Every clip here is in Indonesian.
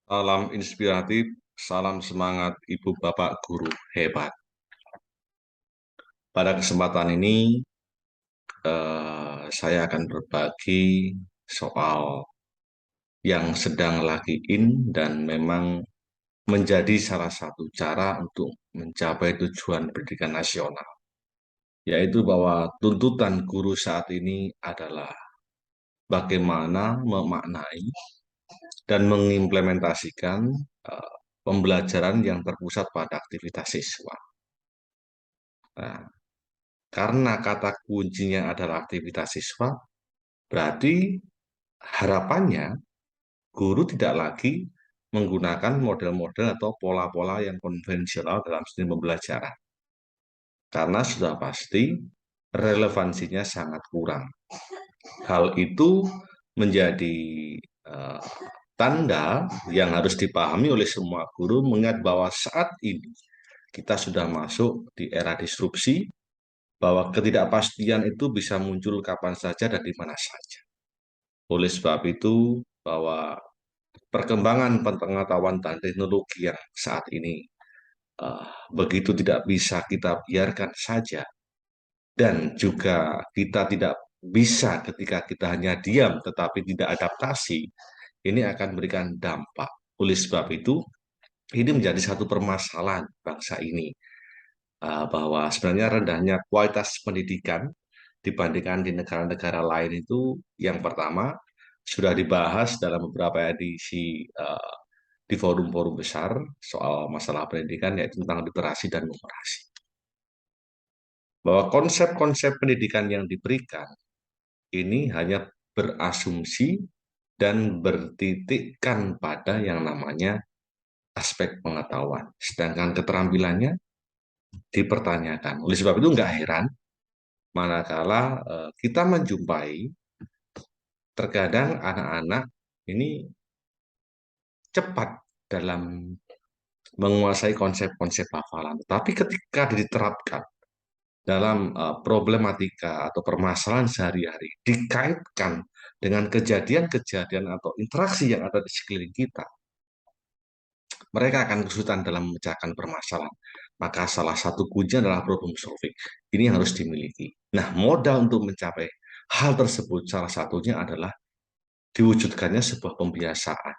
Salam inspiratif, salam semangat Ibu Bapak Guru hebat. Pada kesempatan ini, saya akan berbagi soal yang sedang lagi in dan memang menjadi salah satu cara untuk mencapai tujuan pendidikan nasional, yaitu bahwa tuntutan guru saat ini adalah bagaimana memaknai dan mengimplementasikan eh, pembelajaran yang terpusat pada aktivitas siswa. Nah, karena kata kuncinya adalah aktivitas siswa, berarti harapannya guru tidak lagi menggunakan model-model atau pola-pola yang konvensional dalam sistem pembelajaran. Karena sudah pasti relevansinya sangat kurang. Hal itu menjadi uh, tanda yang harus dipahami oleh semua guru mengingat bahwa saat ini kita sudah masuk di era disrupsi, bahwa ketidakpastian itu bisa muncul kapan saja dan di mana saja. Oleh sebab itu, bahwa perkembangan pengetahuan dan teknologi yang saat ini begitu tidak bisa kita biarkan saja, dan juga kita tidak bisa ketika kita hanya diam tetapi tidak adaptasi, ini akan memberikan dampak. Oleh sebab itu, ini menjadi satu permasalahan bangsa ini, bahwa sebenarnya rendahnya kualitas pendidikan dibandingkan di negara-negara lain itu yang pertama sudah dibahas dalam beberapa edisi di forum-forum besar soal masalah pendidikan, yaitu tentang literasi dan numerasi. Bahwa konsep-konsep pendidikan yang diberikan ini hanya berasumsi dan bertitikkan pada yang namanya aspek pengetahuan. Sedangkan keterampilannya dipertanyakan. Oleh sebab itu nggak heran manakala kita menjumpai terkadang anak-anak ini cepat dalam menguasai konsep-konsep hafalan. Tapi ketika diterapkan dalam problematika atau permasalahan sehari-hari, dikaitkan dengan kejadian-kejadian atau interaksi yang ada di sekeliling kita, mereka akan kesulitan dalam memecahkan permasalahan. Maka salah satu kunci adalah problem solving. Ini yang harus dimiliki. Nah, modal untuk mencapai hal tersebut salah satunya adalah diwujudkannya sebuah pembiasaan,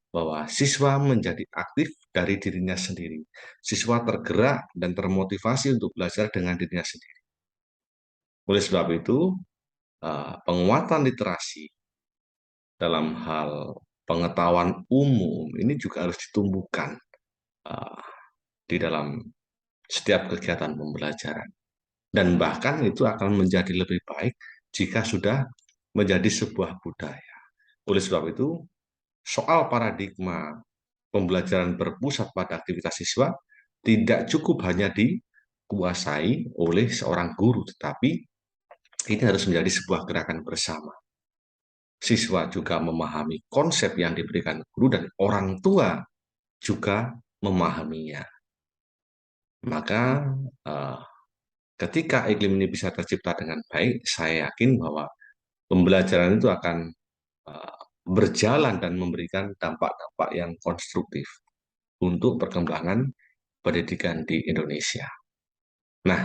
bahwa siswa menjadi aktif dari dirinya sendiri. Siswa tergerak dan termotivasi untuk belajar dengan dirinya sendiri. Oleh sebab itu, penguatan literasi dalam hal pengetahuan umum ini juga harus ditumbuhkan uh, di dalam setiap kegiatan pembelajaran. Dan bahkan itu akan menjadi lebih baik jika sudah menjadi sebuah budaya. Oleh sebab itu, soal paradigma pembelajaran berpusat pada aktivitas siswa tidak cukup hanya dikuasai oleh seorang guru, tetapi ini harus menjadi sebuah gerakan bersama. Siswa juga memahami konsep yang diberikan guru dan orang tua juga memahaminya. Maka eh, ketika iklim ini bisa tercipta dengan baik, saya yakin bahwa pembelajaran itu akan eh, berjalan dan memberikan dampak-dampak yang konstruktif untuk perkembangan pendidikan di Indonesia. Nah,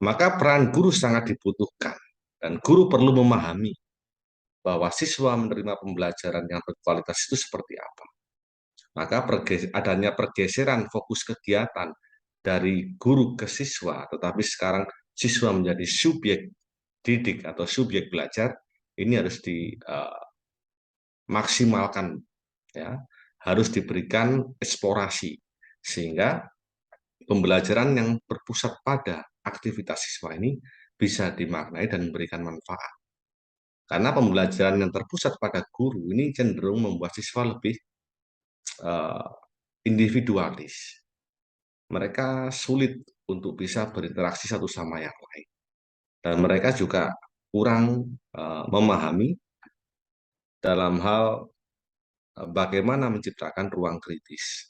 maka peran guru sangat dibutuhkan dan guru perlu memahami bahwa siswa menerima pembelajaran yang berkualitas itu seperti apa. Maka adanya pergeseran fokus kegiatan dari guru ke siswa, tetapi sekarang siswa menjadi subjek didik atau subjek belajar, ini harus dimaksimalkan, ya, harus diberikan eksplorasi sehingga pembelajaran yang berpusat pada aktivitas siswa ini bisa dimaknai dan memberikan manfaat. Karena pembelajaran yang terpusat pada guru ini cenderung membuat siswa lebih uh, individualis. Mereka sulit untuk bisa berinteraksi satu sama yang lain. Dan mereka juga kurang memahami dalam hal bagaimana menciptakan ruang kritis.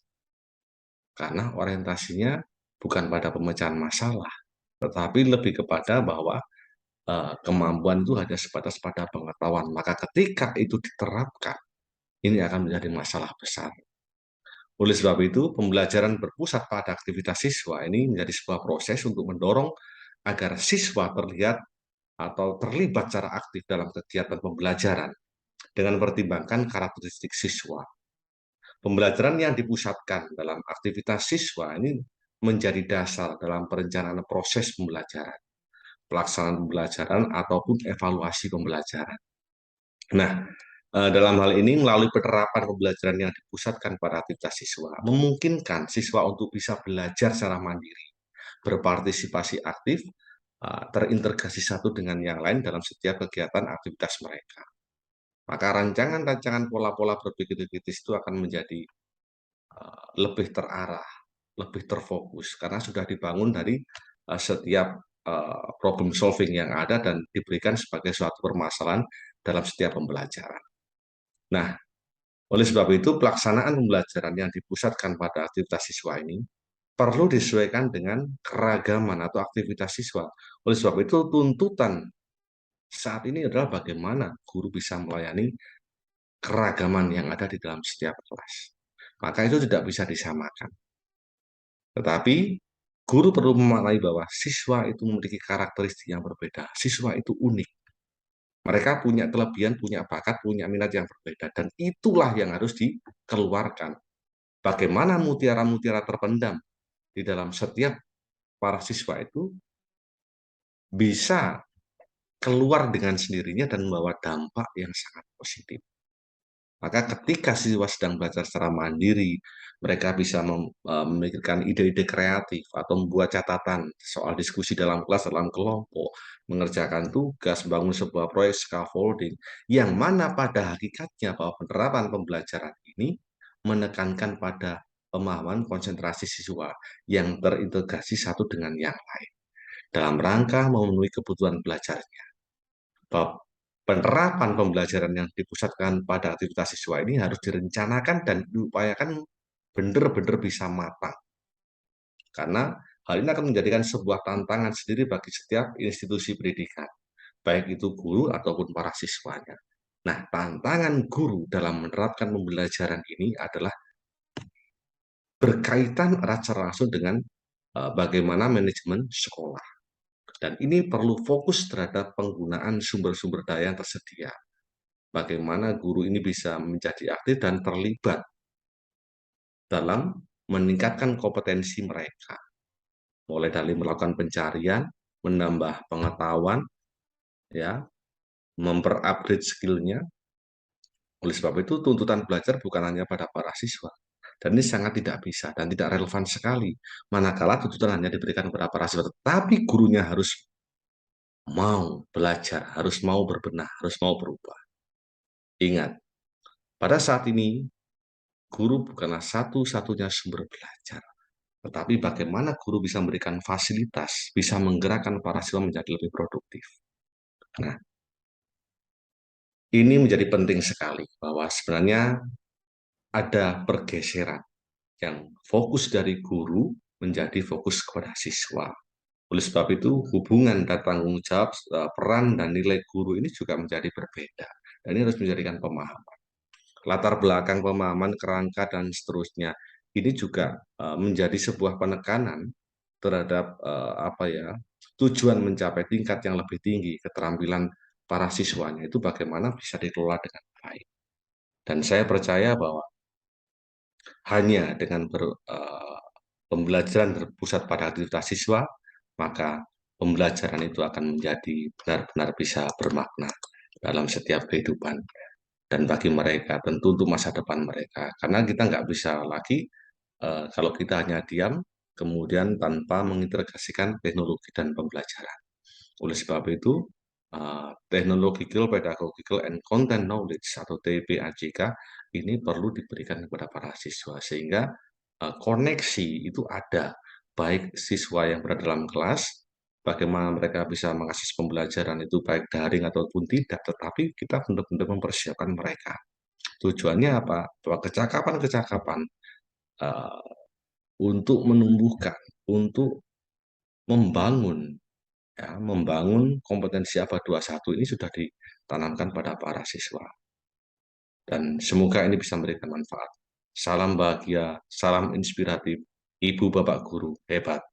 Karena orientasinya bukan pada pemecahan masalah, tetapi lebih kepada bahwa kemampuan itu hanya sebatas pada pengetahuan. Maka ketika itu diterapkan ini akan menjadi masalah besar. Oleh sebab itu, pembelajaran berpusat pada aktivitas siswa ini menjadi sebuah proses untuk mendorong agar siswa terlihat atau terlibat secara aktif dalam kegiatan pembelajaran dengan mempertimbangkan karakteristik siswa. Pembelajaran yang dipusatkan dalam aktivitas siswa ini menjadi dasar dalam perencanaan proses pembelajaran, pelaksanaan pembelajaran, ataupun evaluasi pembelajaran. Nah, dalam hal ini melalui penerapan pembelajaran yang dipusatkan pada aktivitas siswa, memungkinkan siswa untuk bisa belajar secara mandiri, berpartisipasi aktif, terintegrasi satu dengan yang lain dalam setiap kegiatan aktivitas mereka. Maka rancangan-rancangan pola-pola berpikir kritis itu akan menjadi lebih terarah, lebih terfokus, karena sudah dibangun dari setiap problem solving yang ada dan diberikan sebagai suatu permasalahan dalam setiap pembelajaran. Nah, oleh sebab itu, pelaksanaan pembelajaran yang dipusatkan pada aktivitas siswa ini perlu disesuaikan dengan keragaman atau aktivitas siswa. Oleh sebab itu, tuntutan saat ini adalah bagaimana guru bisa melayani keragaman yang ada di dalam setiap kelas. Maka itu tidak bisa disamakan. Tetapi, guru perlu memaknai bahwa siswa itu memiliki karakteristik yang berbeda. Siswa itu unik. Mereka punya kelebihan, punya bakat, punya minat yang berbeda. Dan itulah yang harus dikeluarkan. Bagaimana mutiara-mutiara terpendam di dalam setiap para siswa itu bisa keluar dengan sendirinya dan membawa dampak yang sangat positif. Maka ketika siswa sedang belajar secara mandiri, mereka bisa memikirkan ide-ide kreatif atau membuat catatan soal diskusi dalam kelas, dalam kelompok, mengerjakan tugas, membangun sebuah proyek scaffolding, yang mana pada hakikatnya bahwa penerapan pembelajaran ini menekankan pada pemahaman konsentrasi siswa yang terintegrasi satu dengan yang lain dalam rangka memenuhi kebutuhan belajarnya. Penerapan pembelajaran yang dipusatkan pada aktivitas siswa ini harus direncanakan dan diupayakan benar-benar bisa matang. Karena hal ini akan menjadikan sebuah tantangan sendiri bagi setiap institusi pendidikan, baik itu guru ataupun para siswanya. Nah, tantangan guru dalam menerapkan pembelajaran ini adalah berkaitan erat secara langsung dengan bagaimana manajemen sekolah. Dan ini perlu fokus terhadap penggunaan sumber-sumber daya yang tersedia. Bagaimana guru ini bisa menjadi aktif dan terlibat dalam meningkatkan kompetensi mereka, mulai dari melakukan pencarian, menambah pengetahuan, ya, memperupgrade skillnya. Oleh sebab itu, tuntutan belajar bukan hanya pada para siswa, dan ini sangat tidak bisa dan tidak relevan sekali. Manakala tuntutan hanya diberikan kepada para siswa, tetapi gurunya harus mau belajar, harus mau berbenah, harus mau berubah. Ingat, pada saat ini guru bukanlah satu-satunya sumber belajar, tetapi bagaimana guru bisa memberikan fasilitas, bisa menggerakkan para siswa menjadi lebih produktif. Nah, ini menjadi penting sekali bahwa sebenarnya ada pergeseran yang fokus dari guru menjadi fokus kepada siswa. Oleh sebab itu, hubungan dan tanggung jawab, peran dan nilai guru ini juga menjadi berbeda. Dan ini harus menjadikan pemahaman. Latar belakang pemahaman, kerangka, dan seterusnya. Ini juga menjadi sebuah penekanan terhadap apa ya, tujuan mencapai tingkat yang lebih tinggi, keterampilan para siswanya itu bagaimana bisa dikelola dengan baik. Dan saya percaya bahwa hanya dengan pembelajaran berpusat pada aktivitas siswa, maka pembelajaran itu akan menjadi benar-benar bisa bermakna dalam setiap kehidupan. Dan bagi mereka, tentu untuk masa depan mereka. Karena kita nggak bisa lagi kalau kita hanya diam, kemudian tanpa mengintegrasikan teknologi dan pembelajaran. Oleh sebab itu, Technological, Pedagogical, and Content Knowledge atau TPAJK ini perlu diberikan kepada para siswa sehingga koneksi itu ada, baik siswa yang berada dalam kelas, bagaimana mereka bisa mengakses pembelajaran itu baik daring ataupun tidak, tetapi kita benar-benar mempersiapkan mereka. Tujuannya apa? Bahwa kecakapan-kecakapan uh, untuk menumbuhkan, untuk membangun, ya, membangun kompetensi ABA 21 ini sudah ditanamkan pada para siswa. Dan semoga ini bisa memberikan manfaat. Salam bahagia, salam inspiratif, Ibu Bapak Guru hebat.